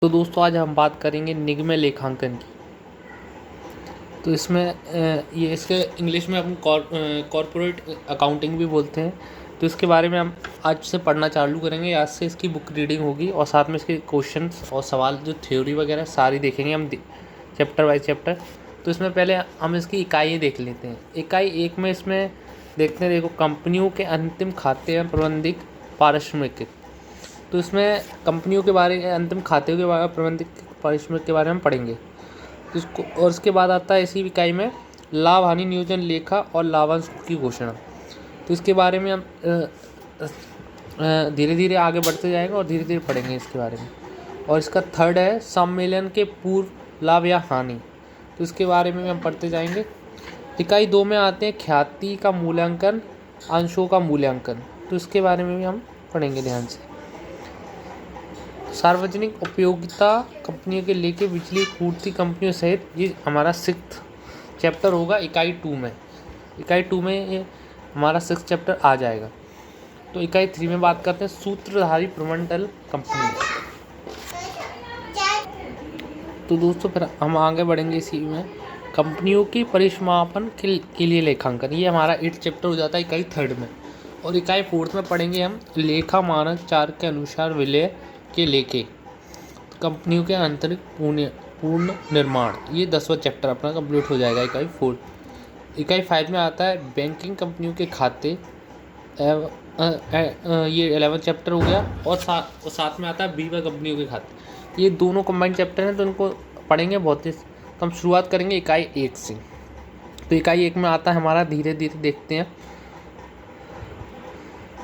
तो दोस्तों आज हम बात करेंगे निगम लेखांकन की। तो इसमें ये इसके इंग्लिश में अपन कॉर्पोरेट अकाउंटिंग भी बोलते हैं। तो इसके बारे में हम आज से पढ़ना चालू करेंगे। आज से इसकी बुक रीडिंग होगी और साथ में इसके क्वेश्चंस और सवाल जो थ्योरी वगैरह सारी देखेंगे हम चैप्टर बाय चैप्टर। तो इसमें पहले हम इसकी इकाइयाँ देख लेते हैं। इकाई एक में इसमें देखते हैं, देखो, कंपनियों के अंतिम खाते हैं प्रबंधिक पारिश्रमिक। तो इसमें कंपनियों के बारे में, अंतिम खाते के बारे में, प्रबंधित पारिश्रमिक के बारे में पढ़ेंगे। तो इसको और इसके बाद आता है इसी इकाई में लाभ हानि नियोजन लेखा और लाभांश की घोषणा। तो इसके बारे में हम धीरे धीरे आगे बढ़ते जाएंगे और धीरे धीरे पढ़ेंगे इसके बारे में। और इसका थर्ड है सम्मेलन के पूर्व लाभ या हानि। तो इसके बारे में हम पढ़ते जाएंगे। इकाई 2 में आते हैं ख्याति का मूल्यांकन, अंशों का मूल्यांकन। तो इसके बारे में भी हम पढ़ेंगे ध्यान से। सार्वजनिक उपयोगिता कंपनियों के लेके बिजली पूर्ति कंपनियों सहित, ये हमारा 6th चैप्टर होगा इकाई 2 में। इकाई 2 में ये हमारा 6th चैप्टर आ जाएगा। तो इकाई 3 में बात करते हैं सूत्रधारी प्रमंडल कंपनी। तो दोस्तों फिर हम आगे बढ़ेंगे इसी में कंपनियों की परिसमापन के लिए लेखांकन। ये हमारा 8th चैप्टर हो जाता है इकाई 3 में। और इकाई 4 में पढ़ेंगे हम लेखा मानक 4 के अनुसार विलय के लेके कंपनियों के आंतरिक पूर्ण निर्माण। ये 10वां चैप्टर अपना कंप्लीट हो जाएगा इकाई 4। इकाई 5 में आता है बैंकिंग कंपनियों के खाते, ये 11वां चैप्टर हो गया। और साथ में आता है बीमा कंपनियों के खाते। ये दोनों कंबाइंड चैप्टर हैं, तो इनको पढ़ेंगे बहुत ही। तो हम शुरुआत करेंगे इकाई 1 से। तो इकाई 1 में आता है हमारा, धीरे धीरे देखते हैं।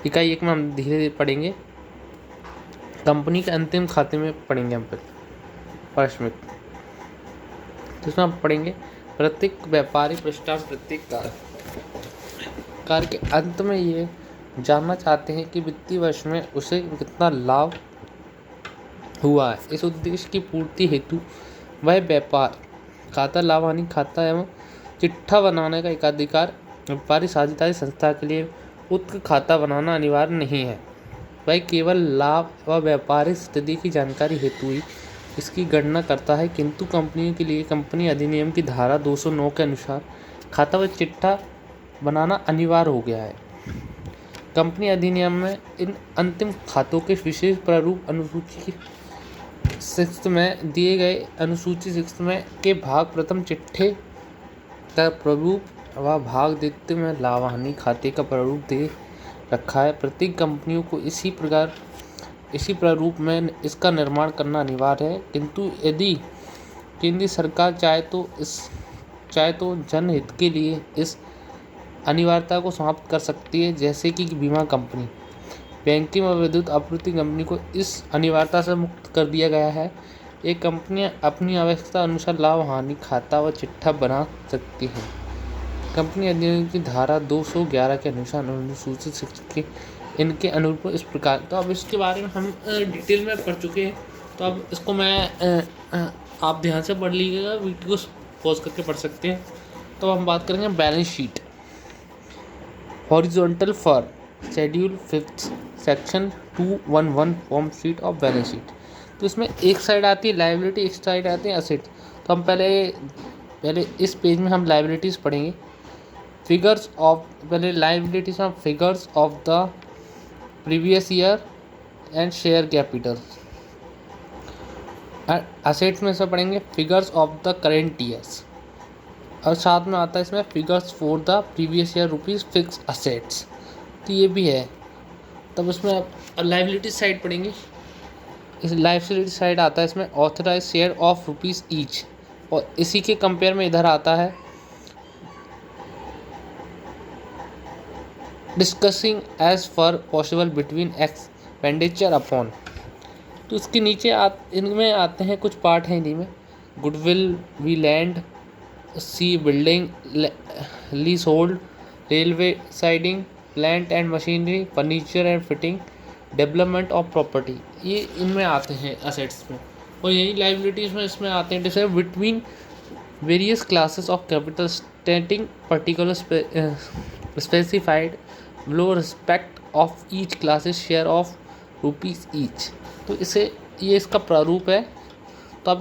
इकाई 1 में हम धीरे धीरे पढ़ेंगे कंपनी के अंतिम खाते में पढ़ेंगे हम फिर पारिश्रमिक। तो इसमें हम पढ़ेंगे प्रत्येक व्यापारी पृष्ठांश प्रत्येक कार्य के अंत में ये जानना चाहते हैं कि वित्तीय वर्ष में उसे कितना लाभ हुआ है। इस उद्देश्य की पूर्ति हेतु वह व्यापार खाता, लाभ हानि खाता एवं चिट्ठा बनाने का एकाधिकार व्यापारी साझेदारी संस्था के लिए उत्क खाता बनाना अनिवार्य नहीं है। वह केवल लाभ व व्यापारिक स्थिति की जानकारी हेतु ही इसकी गणना करता है, किंतु कंपनियों के लिए कंपनी अधिनियम की धारा 209 के अनुसार खाता व चिट्ठा बनाना अनिवार्य हो गया है। कंपनी अधिनियम में इन अंतिम खातों के विशेष प्रारूप अनुसूची 6 में दिए गए। अनुसूची 6 में के भाग प्रथम चिट्ठे का प्रारूप व भाग द्वितीय में लाभ हानि खाते का प्रारूप दे रखा है। प्रत्येक कंपनियों को इसी प्रारूप में इसका निर्माण करना अनिवार्य है, किंतु यदि केंद्रीय सरकार चाहे तो जनहित के लिए इस अनिवार्यता को समाप्त कर सकती है, जैसे कि बीमा कंपनी, बैंकिंग व विद्युत आपूर्ति कंपनी को इस अनिवार्यता से मुक्त कर दिया गया है। ये कंपनियां अपनी आवश्यकता अनुसार लाभ हानि खाता व चिट्ठा बना सकती हैं। कंपनी अधिनियम की धारा 211 के अनुसार अनुसूचित 6 के इनके अनुरूप इस प्रकार। तो अब इसके बारे में हम डिटेल में पढ़ चुके हैं। तो अब इसको मैं आप ध्यान से पढ़ लीजिएगा, वीडियो को पॉज करके पढ़ सकते हैं। तो हम बात करेंगे balance sheet. Horizontal for schedule 5 section 211 form sheet of balance sheet. तो इसमें एक साइड आती है लायबिलिटी, एक साइड आती है असेट। तो हम पहले इस पेज में हम लायबिलिटीज़ पढ़ेंगे। फिगर्स ऑफ, पहले लायबिलिटीज में figures of the previous year and share capital. Assets में से पढ़ेंगे figures of the current years. और साथ में आता है इसमें figures for the previous year rupees fix assets. तो ये भी है। तब इसमें लायबिलिटी साइड पढ़ेंगे। इस लायबिलिटी साइड आता है इसमें authorise share of rupees each. और इसी के कंपेयर में इधर आता है discussing as for possible between expenditure upon. तो इसके नीचे इनमें आते हैं कुछ पार्ट हैं इन्हीं में। Goodwill, B land, C building, lease hold, railway siding, plant and machinery, furniture and fitting, development of property. ये इनमें आते हैं असेट्स में। और यही लायबिलिटीज़ में इसमें आते हैं जैसे between various classes of capital स्टेटिंग particular specified low respect of each classes share of rupees each. तो इसे ये इसका प्रारूप है तो आप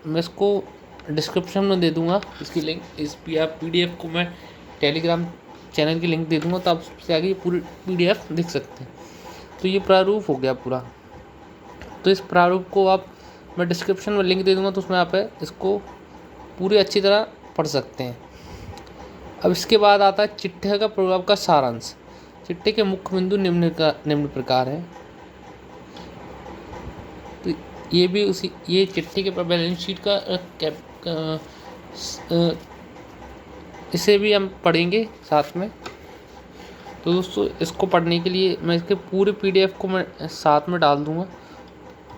मैं इसको डिस्क्रिप्शन में दे दूँगा इसकी लिंक। इस PDF को मैं टेलीग्राम चैनल की लिंक दे दूँगा, तो आप उससे आगे ये पूरी PDF देख सकते हैं। तो ये प्रारूप हो गया पूरा। तो इस प्रारूप को मैं डिस्क्रिप्शन में लिंक दे दूँगा, तो उसमें आप इसको पूरी अच्छी तरह पढ़ सकते हैं। अब इसके बाद आता है चिट्ठे का प्रभाव का सारांश। चिट्ठे के मुख्य बिंदु निम्न प्रकार है। तो ये चिट्ठी के बैलेंस शीट का इसे भी हम पढ़ेंगे साथ में। तो दोस्तों, इसको पढ़ने के लिए मैं इसके पूरे PDF को मैं साथ में डाल दूँगा।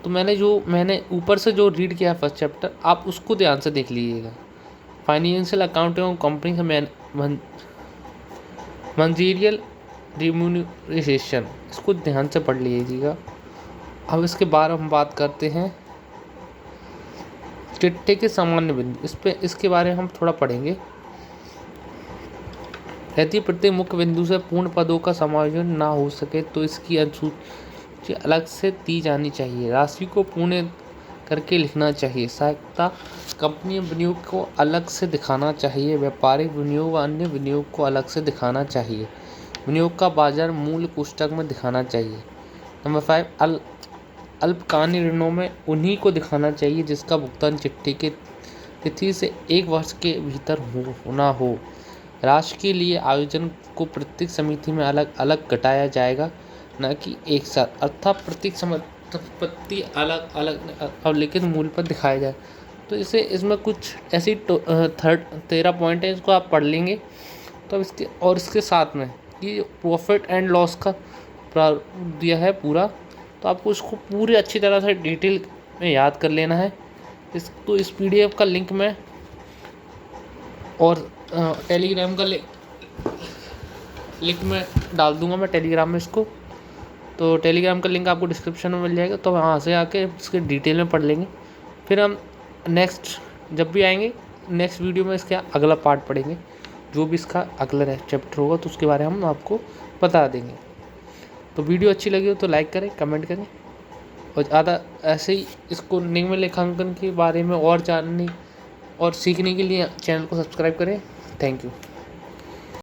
तो मैंने ऊपर से जो रीड किया फर्स्ट चैप्टर, आप उसको ध्यान से देख लीजिएगा। फाइनेंशियल अकाउंटिंग और कंपनी का मंजीरियल रिम्यूनरेशन, इसको ध्यान से पढ़ लीजिएगा। अब इसके बारे में हम बात करते हैं चिट्ठे के सामान्य बिंदु। इसके बारे में हम थोड़ा पढ़ेंगे। यदि प्रत्येक मुख्य बिंदु से पूर्ण पदों का समायोजन ना हो सके तो इसकी अनुसूची अलग से दी जानी चाहिए। राशि को पूर्ण करके लिखना चाहिए। सहायता कंपनी विनियोग को अलग से दिखाना चाहिए। व्यापारिक विनियोग व अन्य विनियोग को अलग से दिखाना चाहिए। विनियोग का बाजार मूल्य पुस्तक में दिखाना चाहिए। नंबर 5, अल्पकालीन ऋणों में उन्हीं को दिखाना चाहिए जिसका भुगतान चिट्ठी की तिथि से 1 वर्ष के भीतर होना हो। राशि के लिए आयोजन को प्रत्येक समिति में अलग अलग घटाया जाएगा, न कि एक साथ, अर्थात प्रत्येक संपत्ति अलग अलग अवलिखित मूल्य पर दिखाया जाए। तो इसमें कुछ ऐसी 13 पॉइंट है, इसको आप पढ़ लेंगे। तो इसके साथ में ये प्रॉफिट एंड लॉस का प्रारूप दिया है पूरा, तो आपको इसको पूरी अच्छी तरह से डिटेल में याद कर लेना है। इस PDF का लिंक में और टेलीग्राम का लिंक में डाल दूंगा मैं टेलीग्राम में इसको। तो टेलीग्राम का लिंक आपको डिस्क्रिप्शन में मिल जाएगा, तो वहाँ से आके इसके डिटेल में पढ़ लेंगे। फिर हम जब भी आएंगे नेक्स्ट वीडियो में इसका अगला पार्ट पढ़ेंगे। जो भी इसका अगला चैप्टर होगा तो उसके बारे में हम आपको बता देंगे। तो वीडियो अच्छी लगी हो तो लाइक करें, कमेंट करें, और ज़्यादा ऐसे ही इसको निगम लेखांकन के बारे में और जानने और सीखने के लिए चैनल को सब्सक्राइब करें। Thank you.